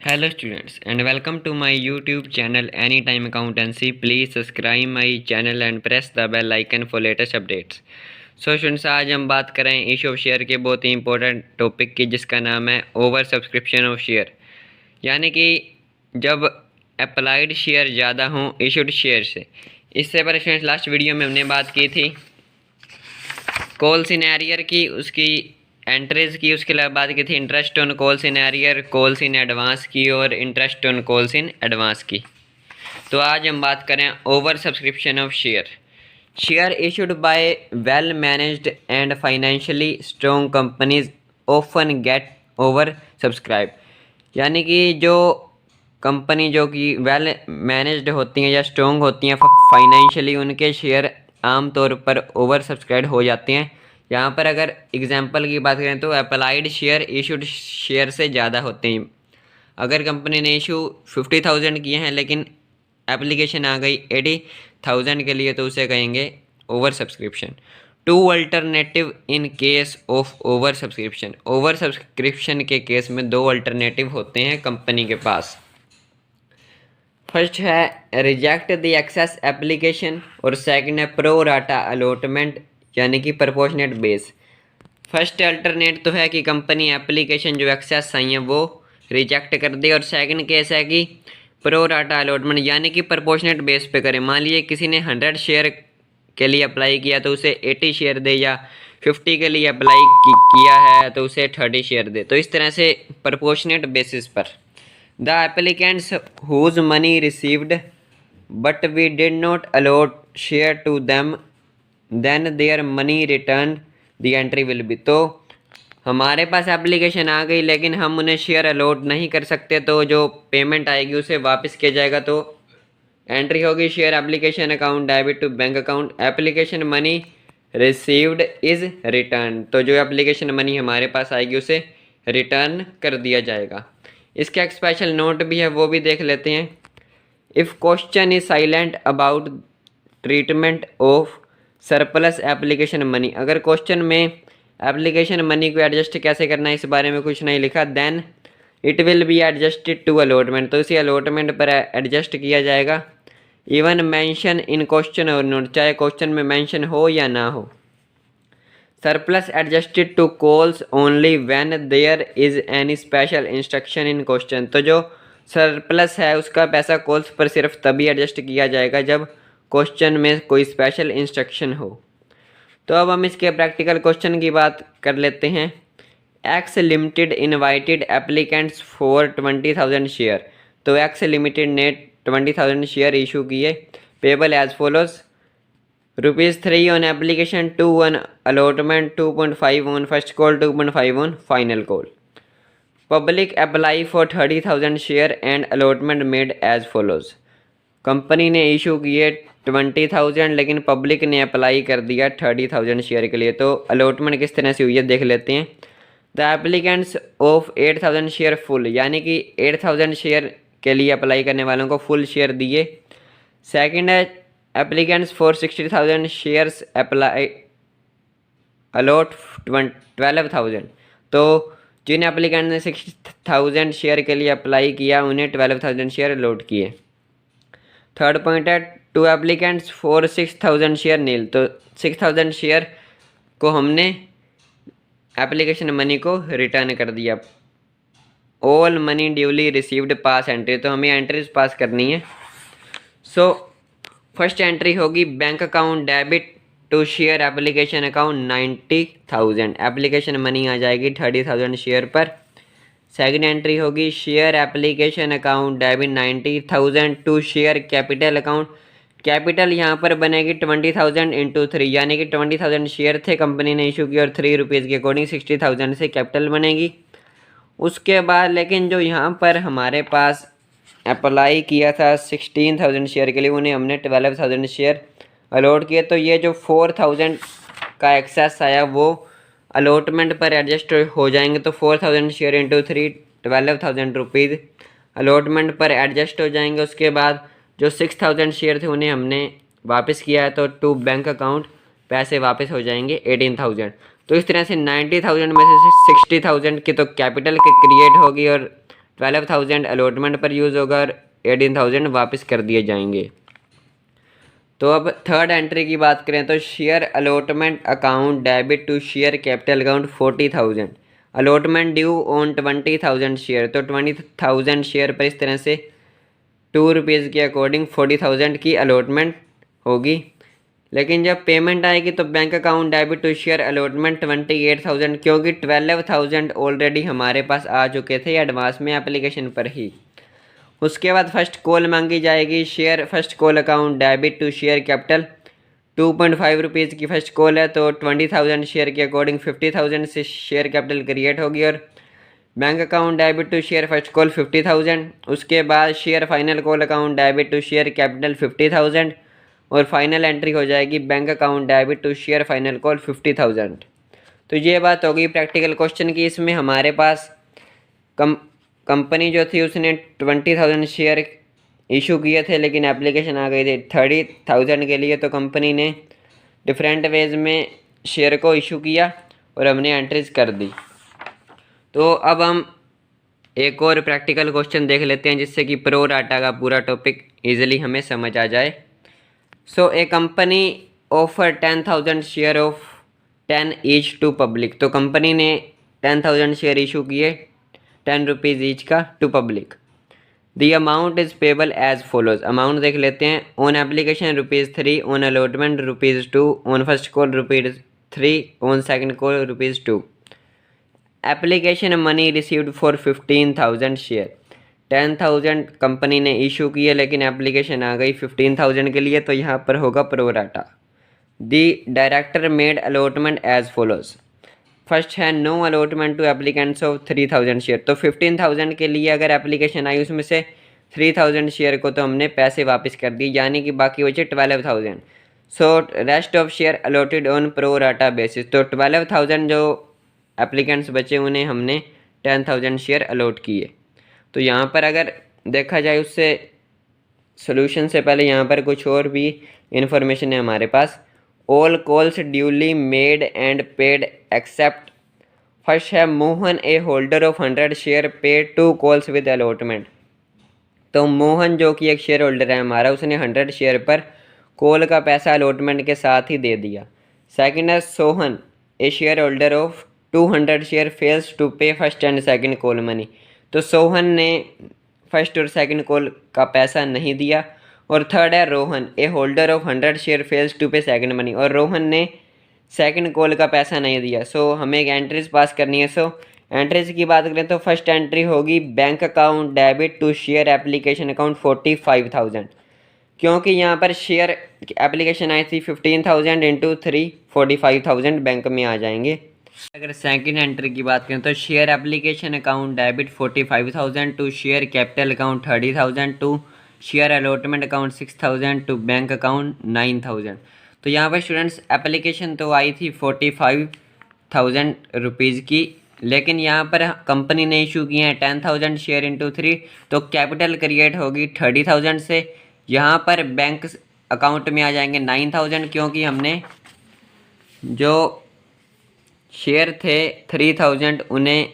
Hello students and welcome to my YouTube channel Anytime Accountancy. Please subscribe my channel and press the bell icon for latest updates. So students, आज हम बात करें issue of share के बहुत ही important topic की, जिसका नाम है ओवर सब्सक्रिप्शन ऑफ शेयर। यानी कि जब अप्लाइड शेयर ज़्यादा हों इशूड शेयर से। इससे पहले स्टूडेंट्स लास्ट वीडियो में हमने बात की थी कॉल्स इन एरियर की, उसकी एंट्रीज की, उसके अलावा बात की थी interest on calls in arrear, calls in advance की और interest on calls in advance की। तो आज हम बात करें over subscription of share. Share issued by well managed and financially strong companies often get over subscribe. यानी कि जो कंपनी जो कि वेल मैनेज्ड होती हैं या स्ट्रॉन्ग होती हैं फाइनेंशियली, उनके शेयर आमतौर पर ओवर सब्सक्राइब हो जाते हैं। यहाँ पर अगर एग्जांपल की बात करें तो अप्लाइड शेयर इशूड शेयर से ज़्यादा होते हैं। अगर कंपनी ने इशू 50,000 किए हैं लेकिन एप्लीकेशन आ गई 80,000 के लिए, तो उसे कहेंगे over subscription. Two alternative in case of over subscription. Over subscription के केस में दो अल्टरनेटिव होते हैं कंपनी के पास। फर्स्ट है रिजेक्ट द एक्सेस एप्लीकेशन और सेकंड है प्रो राटा अलॉटमेंट, यानी कि प्रोपोर्शनेट बेस। फर्स्ट अल्टरनेट तो है कि कंपनी एप्लीकेशन जो एक्सेस आई है वो रिजेक्ट कर दे, और सेकंड केस है कि प्रो राटा अलॉटमेंट यानी कि प्रोपोर्शनेट बेस पे करे। मान लीजिए किसी ने 100 शेयर के लिए अप्लाई किया तो उसे 80 शेयर दे, या 50 के लिए अप्लाई किया है तो उसे 30 शेयर दे। तो इस तरह से प्रोपोर्शनेट बेसिस पर the applicants whose money received but we did not allot share to them then their money return the entry will be. तो हमारे पास एप्लीकेशन आ गई लेकिन हम उन्हें शेयर अलॉट नहीं कर सकते, तो जो पेमेंट आएगी उसे वापस किया जाएगा। तो एंट्री होगी share application account debit to bank account, application money received is return. तो जो एप्लीकेशन मनी हमारे पास आएगी उसे रिटर्न कर दिया जाएगा। इसका एक स्पेशल नोट भी है, वो भी देख लेते हैं। If question is silent about treatment of surplus application money, अगर क्वेश्चन में एप्लीकेशन मनी को एडजस्ट कैसे करना है इस बारे में कुछ नहीं लिखा, then it will be adjusted to allotment, तो इसी अलॉटमेंट पर एडजस्ट किया जाएगा। Even mention in question or not, चाहे क्वेश्चन में मेंशन हो या ना हो। Surplus adjusted to calls only when there is any special instruction in question, तो जो सरप्लस है उसका पैसा कॉल्स पर सिर्फ तभी एडजस्ट किया जाएगा जब क्वेश्चन में कोई स्पेशल इंस्ट्रक्शन हो। तो अब हम इसके प्रैक्टिकल क्वेश्चन की बात कर लेते हैं। X limited invited applicants for 20,000 share, तो एक्स लिमिटेड ने 20,000 शेयर इशू किए। Payable as follows ₹3 on application, 2 on allotment, 2.5 on first call, 2.5 on final call. Public apply for 30,000 share and allotment made as follows. Company ने issue किए 20,000 लेकिन public ने apply कर दिया 30,000 share के लिए। तो अलॉटमेंट किस तरह से हुई है देख लेते हैं। The applicants of 8,000 share full, यानी कि 8,000 शेयर के लिए अप्लाई करने वालों को फुल शेयर दिए। सेकंड है applicants for 60,000 shares apply allot 12,000, तो जिन एप्लीकेंट ने 60,000 शेयर के लिए अप्लाई किया उन्हें 12,000 शेयर अलॉट किए। थर्ड पॉइंट है टू एप्लीकेंट्स फॉर 6,000 शेयर नील, तो 6,000 शेयर को हमने एप्लीकेशन मनी को रिटर्न कर दिया। All money duly received pass entry, तो हमें एंट्रीज पास करनी है। सो फर्स्ट एंट्री होगी bank account debit to share application account 90,000, application money आ जाएगी 30,000 शेयर पर। सेकंड एंट्री होगी share application account debit 90,000 to share capital account, capital यहाँ पर बनेगी 20,000 इंटू 3, यानी कि 20,000 शेयर थे कंपनी ने इशू किया और ₹3 के अकॉर्डिंग 60,000 से कैपिटल बनेगी। उसके बाद लेकिन जो यहाँ पर हमारे पास अप्लाई किया था 16,000 शेयर के लिए, उन्हें हमने 12,000 शेयर अलॉट किए। तो ये जो 4,000 का एक्सेस आया वो अलॉटमेंट पर एडजस्ट हो जाएंगे। तो 4,000 शेयर इंटू 3 ₹12,000 अलॉटमेंट पर एडजस्ट हो जाएंगे। उसके बाद जो 6,000 शेयर थे उन्हें हमने वापस किया है, तो टू बैंक अकाउंट पैसे वापस हो जाएंगे 18,000। तो इस तरह से 90,000 में से 60,000 की तो कैपिटल के क्रिएट होगी और 12,000 अलॉटमेंट पर यूज़ होगा और 18,000 वापस कर दिए जाएंगे। तो अब थर्ड एंट्री की बात करें तो share allotment account debit to share capital account 40,000, allotment due on 20,000 share. तो 20,000 शेयर पर इस तरह से ₹2 के अकॉर्डिंग 40,000 की अलॉटमेंट होगी। लेकिन जब पेमेंट आएगी तो bank account debit to share allotment 28,000, क्योंकि 12,000 ऑलरेडी हमारे पास आ चुके थे एडवांस में एप्लीकेशन पर ही। उसके बाद फर्स्ट कॉल मांगी जाएगी, share first call account debit to share capital 2.5 rupees की फर्स्ट कॉल है, तो 20,000 शेयर के अकॉर्डिंग 50,000 से शेयर कैपिटल क्रिएट होगी और bank account debit to share first call 50,000। उसके बाद share final call account debit to share capital 50,000 और फाइनल एंट्री हो जाएगी bank account debit to share final call 50,000। तो ये बात होगी प्रैक्टिकल क्वेश्चन की। इसमें हमारे पास कंपनी जो थी उसने 20,000 शेयर इशू किए थे, लेकिन एप्लीकेशन आ गई थी 30,000 के लिए, तो कंपनी ने डिफरेंट वेज में शेयर को इशू किया और हमने एंट्रीज कर दी। तो अब हम एक और प्रैक्टिकल क्वेश्चन देख लेते हैं जिससे कि प्रो राटा का पूरा टॉपिक ईजिली हमें समझ आ जाए। So a company offer 10,000 share of 10 each to public. तो कंपनी ने 10,000 शेयर इशू किए 10 रुपीज़ ईच का to public. The amount is payable as follows. Amount देख लेते हैं। On application ₹3, on allotment ₹2, on first call ₹3, on second call ₹2। Application money received for 15,000 share. 10,000 company ने issue किए लेकिन application आ गई 15,000 के लिए, तो यहाँ पर होगा pro rata. The director made allotment as follows. First है no allotment to applicants of 3,000 share. तो 15,000 के लिए अगर एप्लीकेशन आई उसमें से 3,000 शेयर को तो हमने पैसे वापस कर दिए, यानी कि बाकी बचे 12,000। So rest of share allotted on pro rata basis. तो 12,000 जो एप्लीकेंट्स बचे उन्हें हमने 10,000 शेयर अलॉट किए। तो यहाँ पर अगर देखा जाए उससे सोल्यूशन से पहले यहाँ पर कुछ और भी इंफॉर्मेशन है हमारे पास। All calls duly made and paid except. First है Mohan a holder of 100 share paid 2 calls with allotment. तो मोहन जो कि एक शेयर होल्डर है हमारा, उसने 100 शेयर पर कॉल का पैसा अलॉटमेंट के साथ ही दे दिया। सेकंड है Sohan a share holder of 200 share fails to pay first and second call money. तो सोहन ने फर्स्ट और सेकंड कॉल का पैसा नहीं दिया। और थर्ड है Rohan a holder of 100 share fails to pay second money. और रोहन ने सेकंड कॉल का पैसा नहीं दिया। सो हमें एक एंट्रीज पास करनी है। सो एंट्रीज की बात करें तो फर्स्ट एंट्री होगी bank account debit to share application account 45,000, क्योंकि यहाँ पर शेयर एप्लीकेशन आई थी 15,000 इंटू 3 45,000 बैंक में आ जाएंगे। अगर सेकंड एंट्री की बात करें तो share application account debit 45,000 to share capital account 30,000 to share allotment account 6,000 to bank account 9,000। तो यहाँ पर स्टूडेंट्स एप्लीकेशन तो आई थी 45,000 रुपीज़ की, लेकिन यहाँ पर कंपनी ने इशू किए हैं 10,000 शेयर इंटू 3, तो कैपिटल क्रिएट होगी 30,000 से। यहाँ पर बैंक अकाउंट में आ जाएंगे 9,000, क्योंकि हमने जो शेयर थे 3,000 उन्हें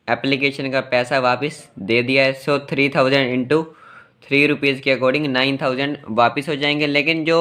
एप्लीकेशन का पैसा वापस दे दिया है। सो 3,000 इंटू 3 रुपीज़ के अकॉर्डिंग 9,000 वापस हो जाएंगे। लेकिन जो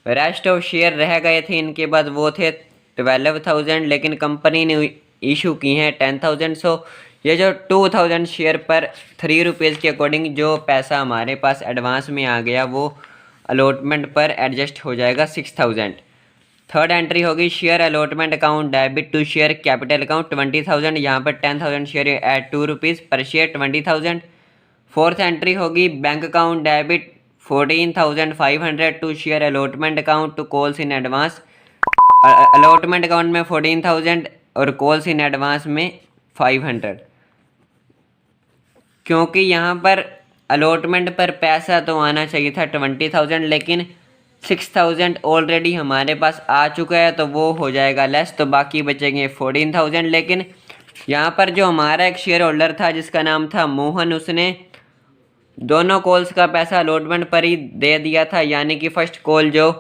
रेस्ट ऑफ शेयर रह गए थे इनके बाद वो थे 12,000, लेकिन कंपनी ने इशू की हैं 10,000। सो ये जो 2,000 शेयर पर 3 रुपीज़ के अकॉर्डिंग जो पैसा हमारे पास एडवांस में आ गया वो अलॉटमेंट पर एडजस्ट हो जाएगा 6,000। थर्ड एंट्री होगी share allotment account debit to share capital account 20,000। यहाँ पर 10,000 share at 2 rupees per share 20,000। Fourth entry होगी bank account debit 14,500 to share allotment account to calls in advance. Allotment account में 14,000 और calls in advance में 500, क्योंकि यहाँ पर allotment पर पैसा तो आना चाहिए था 20,000, लेकिन 6,000 ऑलरेडी हमारे पास आ चुका है तो वो हो जाएगा लेस, तो बाकी बचेंगे 14,000। लेकिन यहाँ पर जो हमारा एक शेयर होल्डर था जिसका नाम था मोहन, उसने दोनों कॉल्स का पैसा अलॉटमेंट पर ही दे दिया था, यानी कि फ़र्स्ट कॉल जो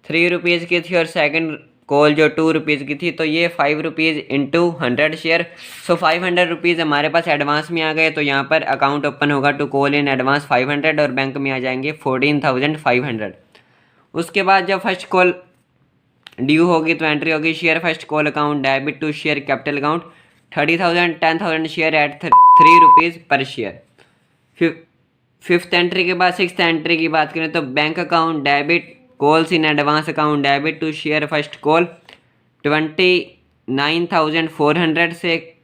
3 रुपीज़ की थी और सेकंड कॉल जो 2 रुपीज़ की थी, तो ये 5 रुपीज़ इंटू 100 शेयर, सो 500 रुपीज़ हमारे पास एडवांस में आ गए। तो यहाँ पर अकाउंट ओपन होगा टू कॉल इन एडवांस 500 और बैंक में आ जाएंगे 14,500। उसके बाद जब फर्स्ट कॉल ड्यू होगी तो एंट्री होगी share first call account debit to share capital account 30,000 10,000 share at 3 rupees per share. Fifth entry के बाद सिक्स्थ एंट्री की बात करें तो bank account debit calls in advance account debit to share first call 29,400 से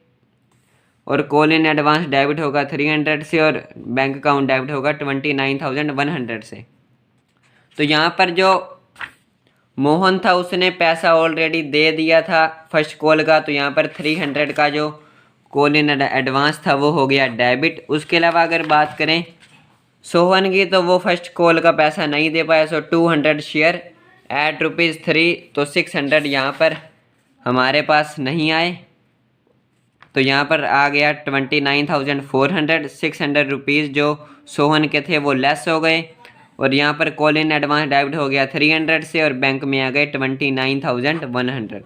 और call in advance debit होगा 300 से और बैंक अकाउंट डेबिट होगा 29,100 से। तो यहाँ पर जो मोहन था उसने पैसा ऑलरेडी दे दिया था फर्स्ट कॉल का, तो यहाँ पर 300 का जो कॉल इन एडवांस था वो हो गया डेबिट। उसके अलावा अगर बात करें सोहन की तो वो फर्स्ट कॉल का पैसा नहीं दे पाया, सो 200 शेयर एट ₹3, तो 600 यहाँ पर हमारे पास नहीं आए। तो यहाँ पर आ गया 29,400, 600 रुपीज़ जो सोहन के थे वो लेस हो गए और यहाँ पर कॉल इन एडवांस डेबिट हो गया 300 से और बैंक में आ गए 29,100।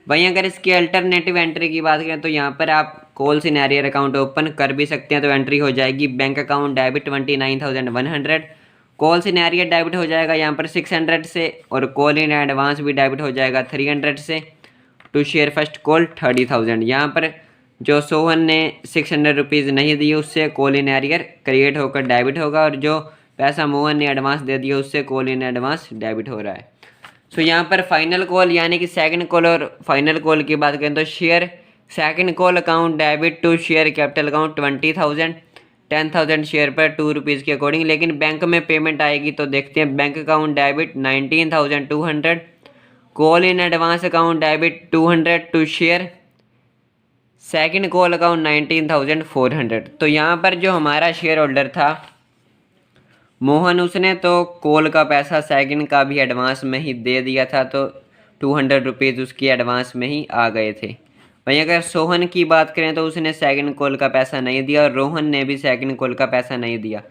वहीं अगर इसकी अल्टरनेटिव एंट्री की बात करें तो यहाँ पर आप calls in arrear account open कर भी सकते हैं, तो एंट्री हो जाएगी bank account debit 29,100, calls in arrear debit हो जाएगा यहाँ पर 600 से और कॉल इन एडवांस भी डेबिट हो जाएगा 300 से टू शेयर फर्स्ट कॉल 30,000। यहाँ पर जो सोहन ने 600 रुपीज़ नहीं दिए उससे कॉल इन एरियर क्रिएट होकर डेबिट होगा और जो पैसा मोहन ने एडवांस दे दिया उससे कॉल इन एडवांस डेबिट हो रहा है। सो यहाँ पर फाइनल कॉल यानी कि सेकंड कॉल और फाइनल कॉल की बात करें तो share second call account debit to share capital account 20,000 10,000 share पर 2 रुपीज़ के अकॉर्डिंग, लेकिन बैंक में पेमेंट आएगी तो देखते हैं। Bank account debit 19,200, call in advance account debit 200 to share second call account 19,400। तो यहाँ पर जो हमारा शेयर होल्डर था मोहन उसने तो कॉल का पैसा सेकंड का भी एडवांस में ही दे दिया था, तो 200 रुपीज़ उसकी एडवांस में ही आ गए थे। वहीं अगर सोहन की बात करें तो उसने सेकंड कॉल का पैसा नहीं दिया और रोहन ने भी सेकंड कॉल का पैसा नहीं दिया।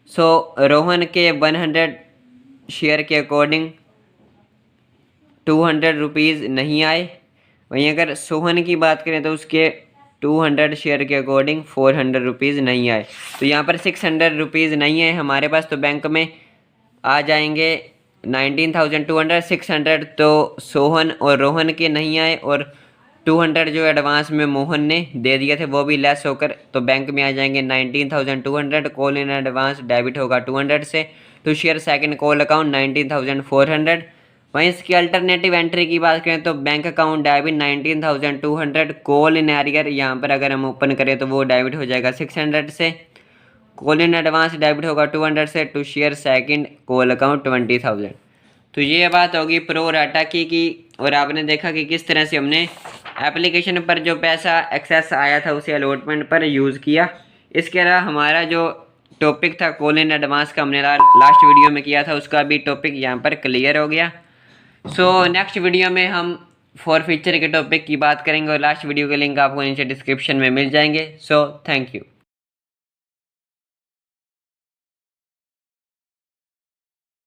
सो रोहन के 100 शेयर के अकॉर्डिंग 200 रुपीज़ नहीं आए। वहीं अगर सोहन की बात करें तो उसके 200 शेयर के अकॉर्डिंग 400 रुपीज़ नहीं आए। तो यहाँ पर 600 रुपीज़ नहीं है हमारे पास, तो बैंक में आ जाएंगे 19,200, 600 तो सोहन और रोहन के नहीं आए और 200 जो एडवांस में मोहन ने दे दिए थे वो भी लेस होकर तो बैंक में आ जाएंगे 19,200, कॉल इन एडवांस डेबिट होगा 200 से to share second call account 19,400। वहीं इसकी अल्टरनेटिव एंट्री की बात करें तो bank account debit 19,200, call in arrear यहाँ पर अगर हम ओपन करें तो वो डेबिट हो जाएगा 600 से, कॉल इन एडवांस डेबिट होगा 200 से to share second call account 20,000। तो ये बात होगी प्रो राटा की और आपने देखा कि किस तरह से हमने एप्लीकेशन पर जो पैसा एक्सेस आया था उसे अलॉटमेंट पर यूज़ किया। इसके अलावा हमारा जो टॉपिक था कॉल इन एडवांस का हमने लास्ट वीडियो में किया था उसका भी टॉपिक यहाँ पर क्लियर हो गया। सो नेक्स्ट वीडियो में हम फॉर फ्यूचर के टॉपिक की बात करेंगे और लास्ट वीडियो के लिंक आपको नीचे डिस्क्रिप्शन में मिल जाएंगे। So thank you.